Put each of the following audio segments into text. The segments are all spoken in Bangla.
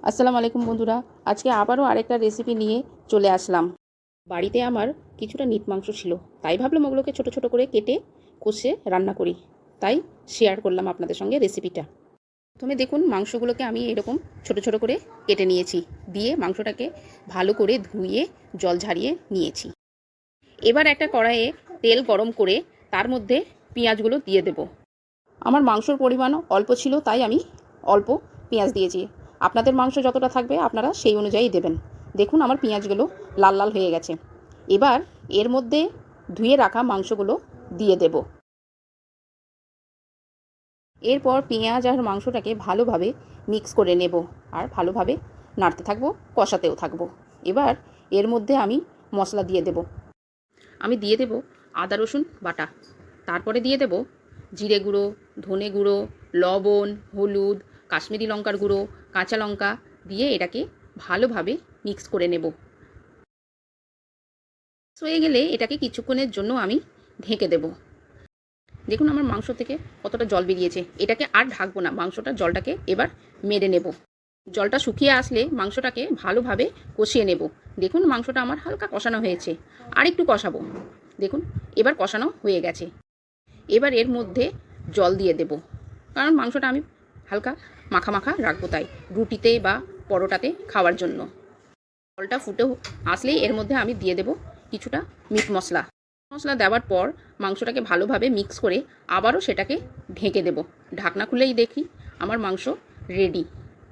আসসালামু আলাইকুম বন্ধুরা, আজকে আবারও আরেকটা রেসিপি নিয়ে চলে আসলাম। বাড়িতে আমার কিছুটা নিট মাংস ছিল, তাই ভাবলাম ওগুলোকে ছোট ছোট করে কেটে কষে রান্না করি। তাই শেয়ার করলাম আপনাদের সঙ্গে রেসিপিটা। প্রথমে দেখুন, মাংসগুলোকে আমি এরকম ছোট ছোট করে কেটে নিয়েছি, দিয়ে মাংসটাকে ভালো করে ধুয়ে জল ঝারিয়ে নিয়েছি। এবার একটা কড়াইয়ে তেল গরম করে তার মধ্যে পেঁয়াজগুলো দিয়ে দেব। আমার মাংসর পরিমাণ অল্প ছিল, তাই আমি অল্প পেঁয়াজ দিয়েছি। আপনাদের মাংস যতটা থাকবে আপনারা সেই অনুযায়ী দেবেন। দেখুন, আমার পেঁয়াজগুলো লাল লাল হয়ে গেছে। এবার এর মধ্যে ধুয়ে রাখা মাংসগুলো দিয়ে দেব। এরপর পেঁয়াজ আর মাংসটাকে ভালোভাবে মিক্স করে নেব আর ভালোভাবে নাড়তে থাকবো, কষাতেও থাকবো। এবার এর মধ্যে আমি মশলা দিয়ে দেব। আমি দিয়ে দেব আদা রসুন বাটা, তারপরে দিয়ে দেব জিরে গুঁড়ো, ধনে গুঁড়ো, লবণ, হলুদ, কাশ্মীরি লঙ্কার গুঁড়ো, কাঁচা লঙ্কা দিয়ে এটাকে ভালোভাবে মিক্স করে নেব। হয়ে গেলে এটাকে কিছুক্ষণের জন্য আমি ঢেকে দেব। দেখুন, আমার মাংস থেকে কতটা জল বেরিয়েছে। এটাকে আর ঢাকবো না, মাংসটা জলটাকে এবার মেরে নেব। জলটা শুকিয়ে আসলে মাংসটাকে ভালোভাবে কষিয়ে নেব। দেখুন, মাংসটা আমার হালকা কষানো হয়েছে, আর একটু কষাবো। দেখুন, এবার কষানো হয়ে গেছে। এবার এর মধ্যে জল দিয়ে দেব, কারণ মাংসটা আমি হালকা মাখা মাখা রাখবো, তাই রুটিতে বা পরোটাতে খাওয়ার জন্য। জলটা ফুটে আসলেই এর মধ্যে আমি দিয়ে দেব কিছুটা মিট মশলা। মশলা দেওয়ার পর মাংসটাকে ভালোভাবে মিক্স করে আবারও সেটাকে ঢেকে দেব। ঢাকনা খুলেই দেখি আমার মাংস রেডি।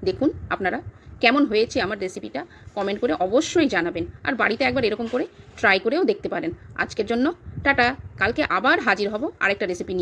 দেখুন আপনারা কেমন হয়েছে আমার রেসিপিটা কমেন্ট করে অবশ্যই জানাবেন, আর বাড়িতে একবার এরকম করে ট্রাই করেও দেখতে পারেন। আজকের জন্য টাটা, কালকে আবার হাজির হব আরেকটা রেসিপি নিয়ে।